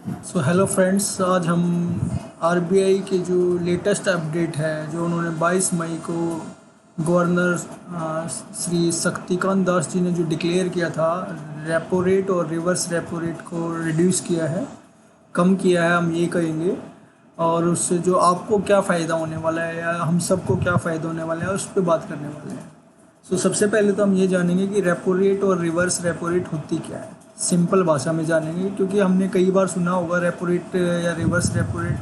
Hello friends, आज हम RBI के जो लेटेस्ट अपडेट है जो उन्होंने 22 मई को गवर्नर श्री शक्तिकांत दास जी ने जो डिक्लेयर किया था, रेपो रेट और रिवर्स रेपो रेट को रिड्यूस किया है, कम किया है, हम ये कहेंगे। और उससे जो आपको क्या फ़ायदा होने वाला है या हम सबको क्या फ़ायदा होने वाला है उस पर बात करने वाले हैं। सबसे पहले तो हम ये जानेंगे कि रेपो रेट और रिवर्स रेपो रेट होती क्या है, सिंपल भाषा में जानेंगे, क्योंकि हमने कई बार सुना होगा रेपो रेट या रिवर्स रेपो रेट।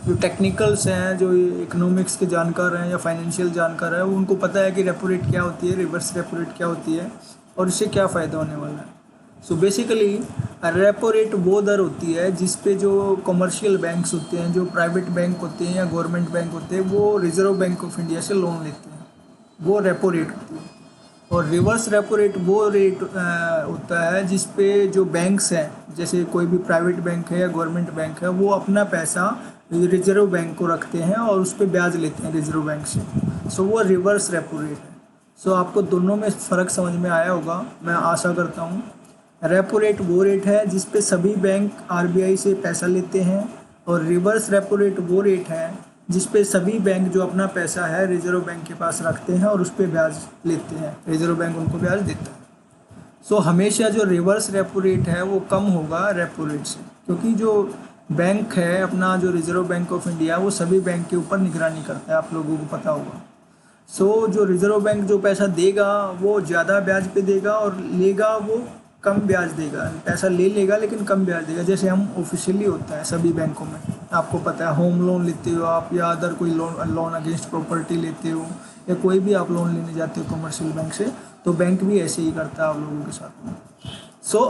जो टेक्निकल्स हैं, जो इकोनॉमिक्स के जानकार हैं या फाइनेंशियल जानकार हैं, वो उनको पता है कि रेपो रेट क्या होती है, रिवर्स रेपो रेट क्या होती है और इससे क्या फ़ायदा होने वाला है। बेसिकली रेपो रेट वो दर होती है जिस पे जो कमर्शियल बैंक्स होते हैं, जो प्राइवेट बैंक होते हैं या गवर्नमेंट बैंक होते हैं, वो रिजर्व बैंक ऑफ इंडिया से लोन लेते हैं, वो रेपो रेट होती है। और रिवर्स रेपो रेट वो रेट होता है जिस पे जो बैंक्स हैं, जैसे कोई भी प्राइवेट बैंक है या गवर्नमेंट बैंक है, वो अपना पैसा रिजर्व बैंक को रखते हैं और उस पर ब्याज लेते हैं रिजर्व बैंक से। वो रिवर्स रेपो रेट है। आपको दोनों में फ़र्क समझ में आया होगा, मैं आशा करता हूँ। रेपो रेट वो रेट है जिस पे सभी बैंक आरबीआई से पैसा लेते हैं, और रिवर्स रेपो रेट वो रेट है जिस पे सभी बैंक जो अपना पैसा है रिजर्व बैंक के पास रखते हैं और उस पर ब्याज लेते हैं, रिजर्व बैंक उनको ब्याज देता है। हमेशा जो रिवर्स रेपो रेट है वो कम होगा रेपो रेट से, क्योंकि जो बैंक है अपना, जो रिजर्व बैंक ऑफ इंडिया, वो सभी बैंक के ऊपर निगरानी करता है, आप लोगों को पता होगा। जो रिजर्व बैंक जो पैसा देगा वो ज़्यादा ब्याज पे देगा और लेगा वो कम ब्याज देगा। पैसा ले लेगा लेकिन कम ब्याज देगा, जैसे हम ऑफिशियली होता है सभी बैंकों में। आपको पता है, होम लोन लेते हो आप या अदर कोई लोन अगेंस्ट प्रॉपर्टी लेते हो या कोई भी आप लोन लेने जाते हो कमर्शियल बैंक से, तो बैंक भी ऐसे ही करता है आप लोगों के साथ में।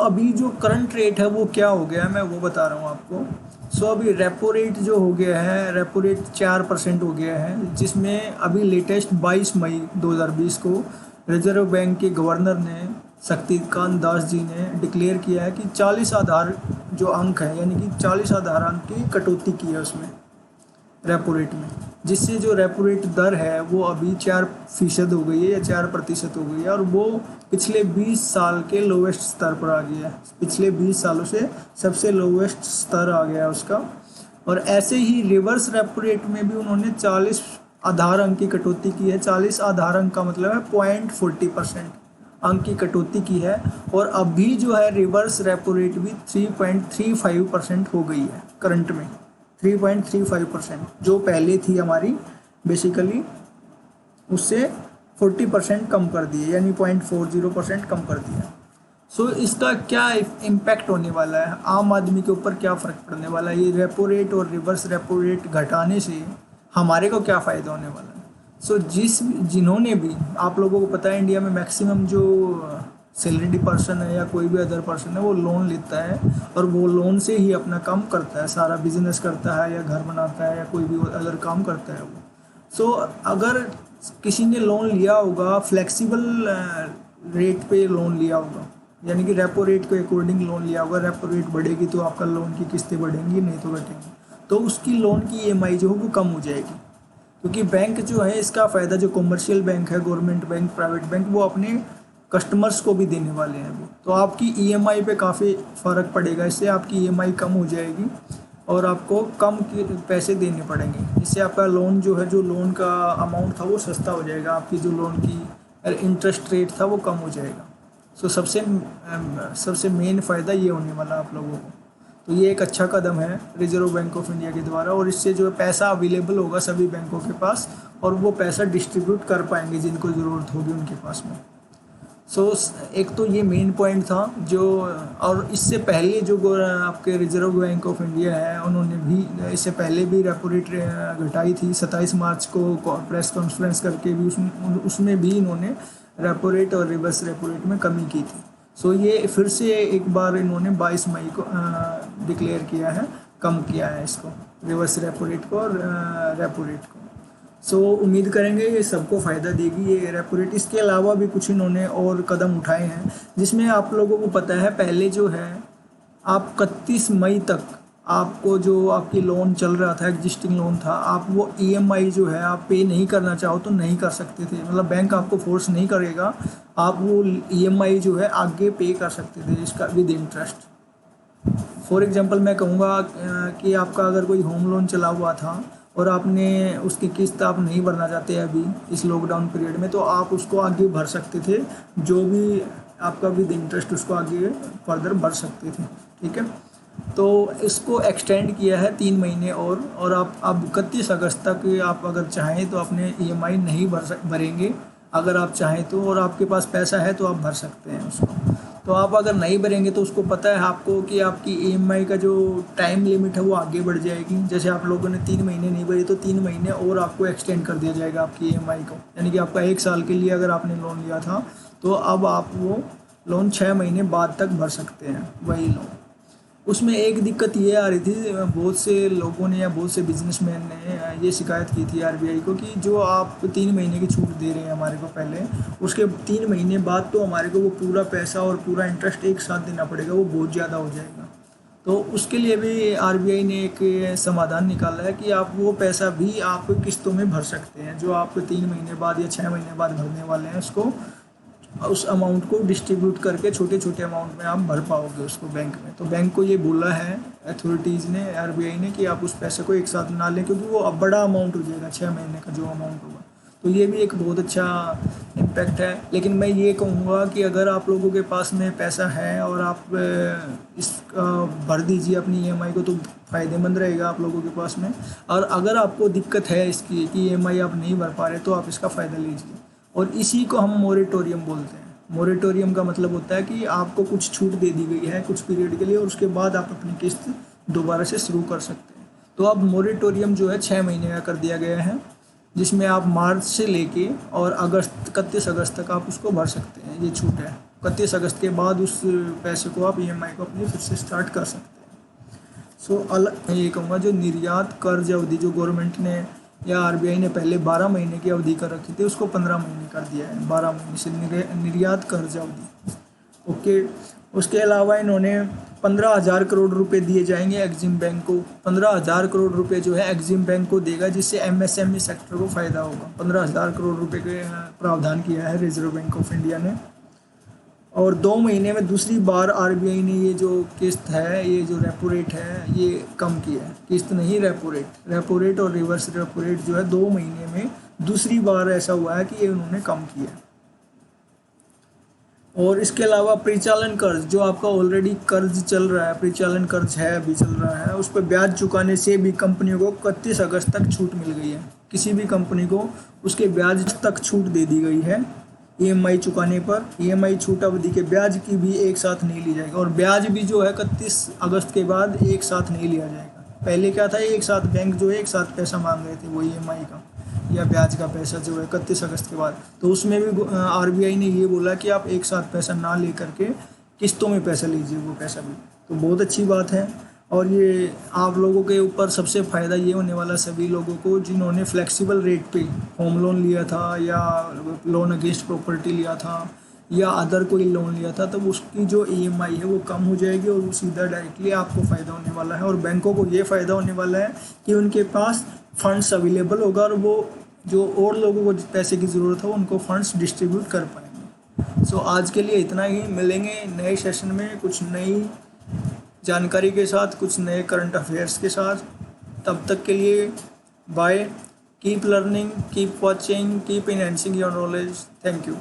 अभी जो करंट रेट है वो क्या हो गया है, मैं वो बता रहा हूँ आपको। अभी रेपो रेट जो हो गया है, रेपो रेट 4% हो गया है, जिसमें अभी लेटेस्ट 22 मई 2020 को रिजर्व बैंक के गवर्नर ने शक्तिकांत दास जी ने डिक्लेयर किया है कि 40 आधार जो अंक है, यानी कि 40 आधार अंक की कटौती की है उसमें रेपो रेट में, जिससे जो रेपो रेट दर है वो अभी 4% हो गई है या 4% हो गई है, और वो पिछले 20 साल के लोवेस्ट स्तर पर आ गया है। पिछले 20 सालों से सबसे लोवेस्ट स्तर आ गया है उसका। और ऐसे ही रिवर्स रेपो रेट में भी उन्होंने 40 आधार अंक की कटौती की है। 40 आधार अंक का मतलब है 0.40% अंक की कटौती की है। और अभी जो है रिवर्स रेपो रेट भी 3.35% हो गई है करंट में। 3.35% जो पहले थी हमारी, बेसिकली उससे 40% कम कर दिए, यानी 0.40% कम कर दिया। इसका क्या इम्पैक्ट होने वाला है, आम आदमी के ऊपर क्या फ़र्क पड़ने वाला है, ये रेपो रेट और रिवर्स रेपो रेट घटाने से हमारे को क्या फ़ायदा होने वाला है। जिन्होंने भी, आप लोगों को पता है इंडिया में मैक्सिमम जो सैलरीड पर्सन है या कोई भी अदर पर्सन है वो लोन लेता है, और वो लोन से ही अपना काम करता है, सारा बिजनेस करता है या घर बनाता है या कोई भी अदर काम करता है वो। अगर किसी ने लोन लिया होगा फ्लेक्सिबल रेट पे लोन लिया होगा, यानी कि रेपो रेट के अकॉर्डिंग लोन लिया होगा, रेपो रेट बढ़ेगी तो आपका लोन की किस्तें बढ़ेंगी, नहीं तो घटेंगी, तो उसकी लोन की ईएमआई जो हो वो कम हो जाएगी। क्योंकि बैंक जो है, इसका फ़ायदा जो कमर्शियल बैंक है, गवर्नमेंट बैंक, प्राइवेट बैंक, वो अपने कस्टमर्स को भी देने वाले हैं वो। तो आपकी ईएमआई पे काफ़ी फ़र्क पड़ेगा, इससे आपकी ईएमआई कम हो जाएगी और आपको कम पैसे देने पड़ेंगे। इससे आपका लोन जो है, जो लोन का अमाउंट था वो सस्ता हो जाएगा, आपकी जो लोन की इंटरेस्ट रेट था वो कम हो जाएगा। सबसे मेन फ़ायदा ये होने वाला आप लोगों को। तो ये एक अच्छा कदम है रिजर्व बैंक ऑफ इंडिया के द्वारा, और इससे जो पैसा अवेलेबल होगा सभी बैंकों के पास, और वो पैसा डिस्ट्रीब्यूट कर पाएंगे जिनको ज़रूरत होगी उनके पास में। एक तो ये मेन पॉइंट था जो, और इससे पहले जो आपके रिजर्व बैंक ऑफ इंडिया है, उन्होंने भी इससे पहले भी रेपो रेट घटाई थी 27 मार्च को प्रेस कॉन्फ्रेंस करके भी, उसमें भी इन्होंने रेपो रेट और रिवर्स रेपो रेट में कमी की थी। ये फिर से एक बार इन्होंने 22 मई को डिक्लेयर किया है, कम किया है इसको, रिवर्स रेपो रेट को और रेपो रेट को। उम्मीद करेंगे ये सबको फ़ायदा देगी ये रेपो रेट। इसके अलावा भी कुछ इन्होंने और कदम उठाए हैं, जिसमें आप लोगों को पता है पहले जो है आप 31 मई तक आपको जो आपकी लोन चल रहा था, एग्जिस्टिंग लोन था, आप वो ईएमआई जो है आप पे नहीं करना चाहो तो नहीं कर सकते थे, मतलब बैंक आपको फोर्स नहीं करेगा, आप वो ईएमआई जो है आगे पे कर सकते थे इसका विद इंटरेस्ट। फॉर एग्जांपल मैं कहूँगा कि आपका अगर कोई होम लोन चला हुआ था और आपने उसकी किस्त आप नहीं भरना चाहते अभी इस लॉकडाउन पीरियड में, तो आप उसको आगे भर सकते थे, जो भी आपका विद इंटरेस्ट उसको आगे फर्दर भर सकते थे। ठीक है, तो इसको एक्सटेंड किया है 3 महीने और आप अब 31 अगस्त तक आप अगर चाहें तो अपने ईएमआई नहीं भरेंगे अगर आप चाहें तो, और आपके पास पैसा है तो आप भर सकते हैं उसको। तो आप अगर नहीं भरेंगे तो उसको पता है आपको कि आपकी ईएमआई का जो टाइम लिमिट है वो आगे बढ़ जाएगी। जैसे आप लोगों ने 3 महीने नहीं भरी तो 3 महीने और आपको एक्सटेंड कर दिया जाएगा आपकी ईएमआई को, यानी कि आपका 1 साल के लिए अगर आपने लोन लिया था तो अब आप वो लोन 6 महीने बाद तक भर सकते हैं वही लोन। उसमें एक दिक्कत ये आ रही थी, बहुत से लोगों ने या बहुत से बिजनेसमैन ने ये शिकायत की थी आरबीआई को कि जो आप 3 महीने की छूट दे रहे हैं हमारे को पहले, उसके 3 महीने बाद तो हमारे को वो पूरा पैसा और पूरा इंटरेस्ट एक साथ देना पड़ेगा, वो बहुत ज़्यादा हो जाएगा। तो उसके लिए भी आरबीआई ने एक समाधान निकाला है कि आप वो पैसा भी आप किस्तों में भर सकते हैं, जो आप 3 महीने बाद या 6 महीने बाद भरने वाले हैं उसको, उस अमाउंट को डिस्ट्रीब्यूट करके छोटे छोटे अमाउंट में आप भर पाओगे उसको बैंक में। तो बैंक को ये बोला है अथॉरिटीज़ ने, आरबीआई ने, कि आप उस पैसे को एक साथ ना लें क्योंकि वो अब बड़ा अमाउंट हो जाएगा 6 महीने का जो अमाउंट होगा। तो ये भी एक बहुत अच्छा इम्पैक्ट है। लेकिन मैं ये कहूँगा कि अगर आप लोगों के पास में पैसा है और आप इसका भर दीजिए अपनी ईएमआई को, तो फ़ायदेमंद रहेगा आप लोगों के पास में। और अगर आपको दिक्कत है इसकी कि ईएमआई आप नहीं भर पा रहे तो आप इसका फ़ायदा लीजिए, और इसी को हम मोरेटोरियम बोलते हैं। मोरेटोरियम का मतलब होता है कि आपको कुछ छूट दे दी गई है कुछ पीरियड के लिए और उसके बाद आप अपनी किस्त दोबारा से शुरू कर सकते हैं। तो अब मोरेटोरियम जो है 6 महीने का कर दिया गया है, जिसमें आप मार्च से लेके और 31 अगस्त तक आप उसको भर सकते हैं, ये छूट है। 31 अगस्त के बाद उस पैसे को आप ईएमआई को अपनी फिर से स्टार्ट कर सकते हैं। मैं ये कहूँगा जो निर्यात कर्ज अवधि जो गवर्नमेंट ने या आरबीआई ने पहले 12 महीने की अवधि कर रखी थी उसको 15 महीने कर दिया है, 12 महीने से निर्यात कर्ज अवधि। ओके, उसके अलावा इन्होंने 15,000 करोड़ रुपए दिए जाएंगे एग्जिम बैंक को। 15,000 करोड़ रुपए जो है एग्जिम बैंक को देगा, जिससे एमएसएमई सेक्टर को फ़ायदा होगा। 15,000 करोड़ रुपए के प्रावधान किया है रिजर्व बैंक ऑफ इंडिया ने। और 2 महीने में दूसरी बार आरबीआई ने ये जो किस्त है, ये जो रेपो रेट है, ये कम किया है। किस्त नहीं, रेपो रेट और रिवर्स रेपो रेट जो है 2 महीने में दूसरी बार ऐसा हुआ है कि ये उन्होंने कम किया। और इसके अलावा परिचालन कर्ज, जो आपका ऑलरेडी कर्ज चल रहा है, परिचालन कर्ज है अभी चल रहा है, उस पर ब्याज चुकाने से भी कंपनियों को 31 अगस्त तक छूट मिल गई है। किसी भी कंपनी को उसके ब्याज तक छूट दे दी गई है ईएमआई चुकाने पर। ईएमआई छूट अवधि के ब्याज की भी एक साथ नहीं ली जाएगी, और ब्याज भी जो है 31 अगस्त के बाद एक साथ नहीं लिया जाएगा। पहले क्या था, एक साथ बैंक जो है एक साथ पैसा मांग रहे थे वो ईएमआई का या ब्याज का पैसा जो है 31 अगस्त के बाद। तो उसमें भी आरबीआई ने ये बोला कि आप एक साथ पैसा ना ले करके किस्तों में पैसा लीजिए, वो पैसा भी। तो बहुत अच्छी बात है, और ये आप लोगों के ऊपर सबसे फ़ायदा ये होने वाला सभी लोगों को जिन्होंने फ्लेक्सिबल रेट पे होम लोन लिया था या लोन अगेंस्ट प्रॉपर्टी लिया था या अदर कोई लोन लिया था, तो उसकी जो ईएमआई है वो कम हो जाएगी और वो सीधा डायरेक्टली आपको फ़ायदा होने वाला है। और बैंकों को ये फ़ायदा होने वाला है कि उनके पास फंड्स अवेलेबल होगा और वो जो और लोगों को पैसे की ज़रूरत है उनको फंड्स डिस्ट्रीब्यूट कर पाएंगे। सो आज के लिए इतना ही। मिलेंगे नए सेशन में कुछ नई जानकारी के साथ, कुछ नए करंट अफेयर्स के साथ। तब तक के लिए bye. Keep learning, keep watching, keep enhancing your knowledge. Thank you.